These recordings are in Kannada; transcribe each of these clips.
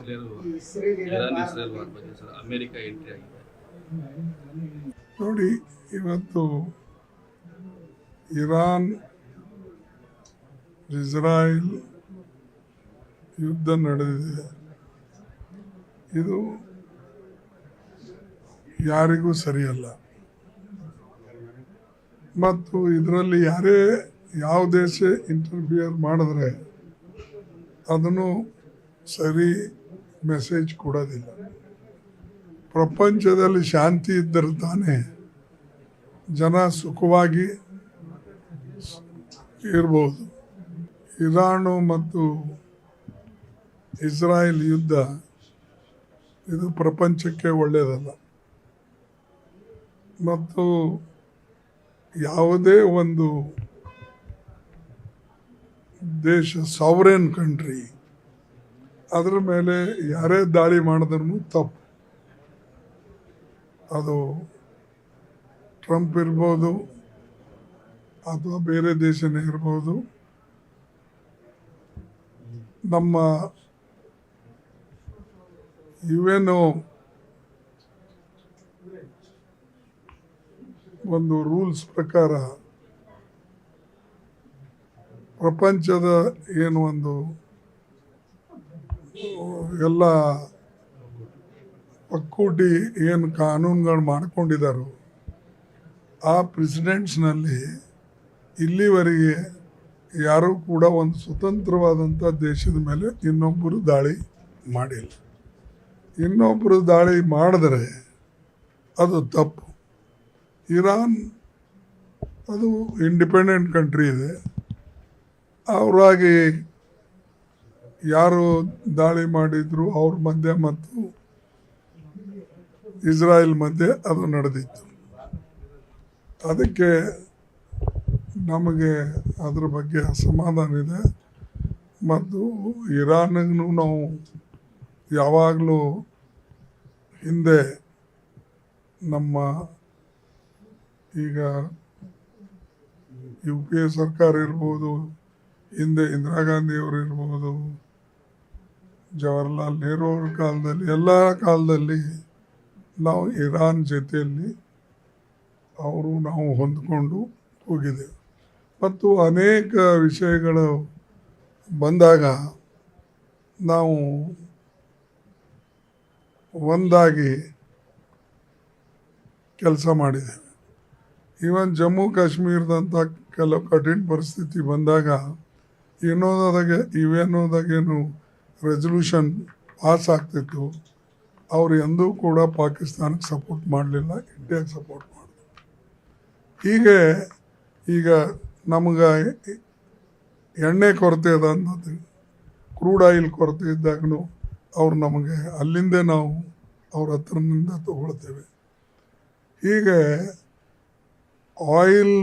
ಇಸ್ರೇಲ್ ವಾರ್ ಬಗ್ಗೆ ಸರ್ ಅಮೆರಿಕ ಎಂಟ್ರಿ ಆಗಿದೆ ನೋಡಿ. ಇವತ್ತು ಇರಾನ್ ಇಸ್ರಾಯೇಲ್ ಯುದ್ಧ ನಡೆದಿದೆ. ಇದು ಯಾರಿಗೂ ಸರಿಯಲ್ಲ. ಮತ್ತು ಇದರಲ್ಲಿ ಯಾವ ದೇಶ ಇಂಟರ್ಫಿಯರ್ ಮಾಡಿದ್ರೆ ಅದನ್ನು ಸರಿ ಮೆಸೇಜ್ ಕೊಡೋದಿಲ್ಲ. ಪ್ರಪಂಚದಲ್ಲಿ ಶಾಂತಿ ಇದ್ದರೆ ತಾನೇ ಜನ ಸುಖವಾಗಿ ಇರ್ಬೋದು. ಇರಾನು ಮತ್ತು ಇಸ್ರಾಯೇಲ್ ಯುದ್ಧ ಇದು ಪ್ರಪಂಚಕ್ಕೆ ಒಳ್ಳೆಯದಲ್ಲ. ಮತ್ತು ಯಾವುದೇ ಒಂದು ದೇಶ ಸಾವರೇನ್ ಕಂಟ್ರಿ ಅದರ ಮೇಲೆ ಯಾರೇ ದಾಳಿ ಮಾಡಿದ್ರೂ ತಪ್ಪು. ಅದು ಟ್ರಂಪ್ ಇರ್ಬೋದು ಅಥವಾ ಬೇರೆ ದೇಶನೇ ಇರ್ಬೋದು. ನಮ್ಮ UN ಒಂದು ರೂಲ್ಸ್ ಪ್ರಕಾರ ಪ್ರಪಂಚದ ಏನು ಒಂದು ಎಲ್ಲ ಒಕ್ಕೂಟಿ ಏನು ಕಾನೂನುಗಳು ಮಾಡ್ಕೊಂಡಿದ್ದಾರೋ ಆ ಪ್ರೆಸಿಡೆಂಟ್ಸ್ನಲ್ಲಿ ಇಲ್ಲಿವರೆಗೆ ಯಾರೂ ಕೂಡ ಒಂದು ಸ್ವತಂತ್ರವಾದಂಥ ದೇಶದ ಮೇಲೆ ಇನ್ನೊಬ್ಬರು ದಾಳಿ ಮಾಡಿಲ್ಲ. ಇನ್ನೊಬ್ಬರು ದಾಳಿ ಮಾಡಿದ್ರೆ ಅದು ತಪ್ಪು. ಇರಾನ್ ಅದು ಇಂಡಿಪೆಂಡೆಂಟ್ ಕಂಟ್ರಿ ಇದೆ. ಅವರಾಗಿ ಯಾರು ದಾಳಿ ಮಾಡಿದ್ರು ಅವ್ರ ಮಧ್ಯೆ ಮತ್ತು ಇಸ್ರಾಯೇಲ್ ಮಧ್ಯೆ ಅದು ನಡೆದಿತ್ತು. ಅದಕ್ಕೆ ನಮಗೆ ಅದ್ರ ಬಗ್ಗೆ ಅಸಮಾಧಾನ ಇದೆ. ಮತ್ತು ಇರಾನಿಗೂ ನಾವು ಯಾವಾಗಲೂ ಹಿಂದೆ ನಮ್ಮ ಈಗ UPA ಸರ್ಕಾರ ಇರ್ಬೋದು, ಹಿಂದೆ ಇಂದಿರಾ ಗಾಂಧಿಯವರು ಇರ್ಬೋದು, ಜವಾಹರ್ಲಾಲ್ ನೆಹರು ಅವ್ರ ಕಾಲದಲ್ಲಿ, ಎಲ್ಲ ಕಾಲದಲ್ಲಿ ನಾವು ಇರಾನ್ ಜೊತೆಯಲ್ಲಿ ನಾವು ಹೊಂದ್ಕೊಂಡು ಹೋಗಿದ್ದೇವೆ. ಮತ್ತು ಅನೇಕ ವಿಷಯಗಳು ಬಂದಾಗ ನಾವು ಒಂದಾಗಿ ಕೆಲಸ ಮಾಡಿದ್ದೇವೆ. ಈವನ್ ಜಮ್ಮು ಕಾಶ್ಮೀರದಂಥ ಕೆಲವು ಕಠಿಣ ಪರಿಸ್ಥಿತಿ ಬಂದಾಗ ಇವೇನೋದಾಗೇನು ರೆಸಲ್ಯೂಷನ್ ಪಾಸ್ ಆಗ್ತಿತ್ತು, ಅವರು ಎಂದೂ ಕೂಡ ಪಾಕಿಸ್ತಾನಕ್ಕೆ ಸಪೋರ್ಟ್ ಮಾಡಲಿಲ್ಲ, ಇಂಡಿಯಾಗೆ ಸಪೋರ್ಟ್ ಮಾಡಿದ್ರು. ಹೀಗೆ ಈಗ ನಮಗೆ ಎಣ್ಣೆ ಕೊರತೆ ಅದ ಅನ್ನೋದು, ಕ್ರೂಡ್ ಆಯಿಲ್ ಕೊರತೆ ಇದ್ದಾಗೂ ಅವ್ರು ನಮಗೆ ಅಲ್ಲಿಂದೇ ನಾವು ಅವ್ರ ಹತ್ರನಿಂದ ತಗೊಳ್ತೇವೆ. ಹೀಗೆ ಆಯಿಲ್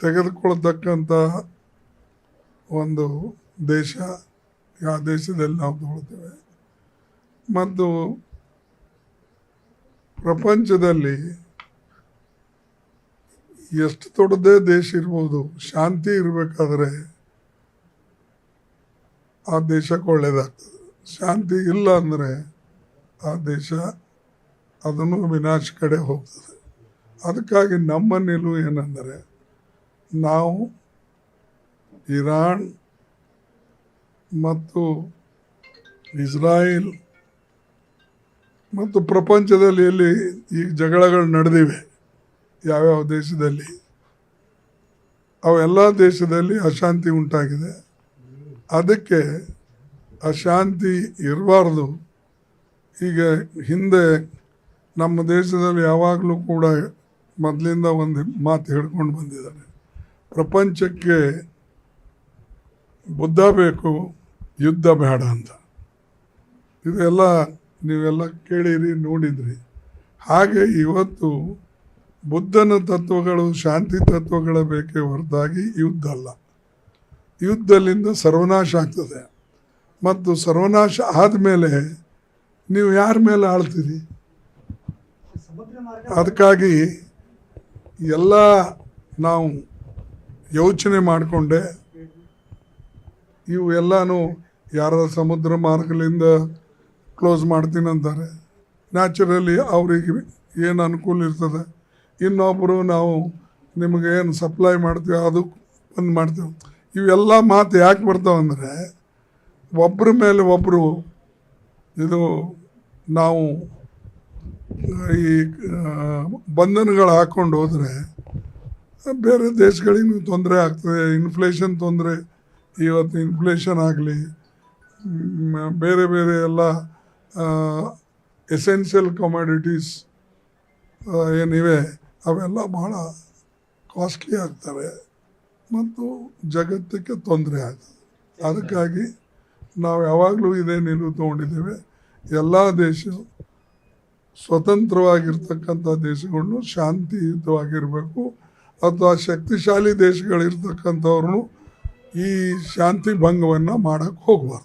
ತೆಗೆದುಕೊಳ್ತಕ್ಕಂಥ ಒಂದು ದೇಶ ಯಾವ ದೇಶದಲ್ಲಿ ನಾವು ತಗೊಳ್ತೇವೆ. ಮತ್ತು ಪ್ರಪಂಚದಲ್ಲಿ ಎಷ್ಟು ದೊಡ್ಡದೇ ದೇಶ ಇರ್ಬೋದು, ಶಾಂತಿ ಇರಬೇಕಾದ್ರೆ ಆ ದೇಶಕ್ಕೆ ಒಳ್ಳೆಯದಾಗ್ತದೆ. ಶಾಂತಿ ಇಲ್ಲ ಅಂದರೆ ಆ ದೇಶ ಅದನ್ನು ವಿನಾಶ ಕಡೆ ಹೋಗ್ತದೆ. ಅದಕ್ಕಾಗಿ ನಮ್ಮ ನಿಲುವು ಏನೆಂದರೆ, ನಾವು ಇರಾನ್ ಮತ್ತು ಇಸ್ರಾಯೇಲ್ ಮತ್ತು ಪ್ರಪಂಚದಲ್ಲಿ ಎಲ್ಲಿ ಈ ಜಗಳಗಳು ನಡೆದಿವೆ ಯಾವ್ಯಾವ ದೇಶದಲ್ಲಿ, ಅವೆಲ್ಲ ದೇಶದಲ್ಲಿ ಅಶಾಂತಿ ಉಂಟಾಗಿದೆ. ಅದಕ್ಕೆ ಅಶಾಂತಿ ಇರಬಾರ್ದು. ಈಗ ಹಿಂದೆ ನಮ್ಮ ದೇಶದಲ್ಲಿ ಯಾವಾಗಲೂ ಕೂಡ ಮೊದಲಿಂದ ಒಂದು ಮಾತು ಹೇಳ್ಕೊಂಡು ಬಂದಿದ್ದಾರೆ, ಪ್ರಪಂಚಕ್ಕೆ ಬುದ್ಧ ಬೇಕು, ಯುದ್ಧ ಬೇಡ ಅಂತ. ಇದೆಲ್ಲ ನೀವೆಲ್ಲ ಕೇಳಿರಿ, ನೋಡಿದ್ರಿ. ಹಾಗೆ ಇವತ್ತು ಬುದ್ಧನ ತತ್ವಗಳು, ಶಾಂತಿ ತತ್ವಗಳ ಬೇಕೇ ಹೊರತಾಗಿ ಯುದ್ಧ ಅಲ್ಲ. ಯುದ್ಧದಿಂದ ಸರ್ವನಾಶ ಆಗ್ತದೆ. ಮತ್ತು ಸರ್ವನಾಶ ಆದಮೇಲೆ ನೀವು ಯಾರ ಮೇಲೆ ಆಳ್ತೀರಿ? ಅದಕ್ಕಾಗಿ ಎಲ್ಲ ನಾವು ಯೋಚನೆ ಮಾಡಿಕೊಂಡೆ ಇವು ಎಲ್ಲನೂ ಯಾರ ಸಮುದ್ರ ಮಾರ್ಗಲಿಂದ ಕ್ಲೋಸ್ ಮಾಡ್ತೀನಿ ಅಂತಾರೆ. ನ್ಯಾಚುರಲಿ ಅವ್ರಿಗೆ ಏನು ಅನುಕೂಲ ಇರ್ತದೆ. ಇನ್ನೊಬ್ಬರು ನಾವು ನಿಮಗೆ ಏನು ಸಪ್ಲೈ ಮಾಡ್ತೀವಿ ಅದು ಒಂದು ಮಾಡ್ತೀವಿ. ಇವೆಲ್ಲ ಮಾತು ಯಾಕೆ ಬರ್ತಾವಂದರೆ ಒಬ್ಬರ ಮೇಲೆ ಒಬ್ಬರು ಇದು ನಾವು ಈ ಬಂಧನಗಳು ಹಾಕ್ಕೊಂಡು ಹೋದರೆ ಬೇರೆ ದೇಶಗಳಿಗೂ ತೊಂದರೆ ಆಗ್ತದೆ. ಇನ್ಫ್ಲೇಷನ್ ತೊಂದರೆ, ಇವತ್ತು ಇನ್ಫ್ಲೇಷನ್ ಆಗಲಿ, ಬೇರೆ ಬೇರೆ ಎಲ್ಲ ಎಸೆನ್ಷಿಯಲ್ ಕಮಾಡಿಟೀಸ್ ಏನಿವೆ ಅವೆಲ್ಲ ಭಾಳ ಕಾಸ್ಟ್ಲಿ ಆಗ್ತವೆ ಮತ್ತು ಜಗತ್ತಕ್ಕೆ ತೊಂದರೆ ಆಗ್ತದೆ. ಅದಕ್ಕಾಗಿ ನಾವು ಯಾವಾಗಲೂ ಇದೇ ನಿಲುವು ತೊಗೊಂಡಿದ್ದೇವೆ. ಎಲ್ಲ ದೇಶ ಸ್ವತಂತ್ರವಾಗಿರ್ತಕ್ಕಂಥ ದೇಶಗಳನ್ನು ಶಾಂತಿಯುತವಾಗಿರಬೇಕು, ಅಥವಾ ಶಕ್ತಿಶಾಲಿ ದೇಶಗಳಿರ್ತಕ್ಕಂಥವ್ರು ಈ ಶಾಂತಿ ಭಂಗವನ್ನು ಮಾಡೋಕ್ಕೆ ಹೋಗಬಾರ್ದು.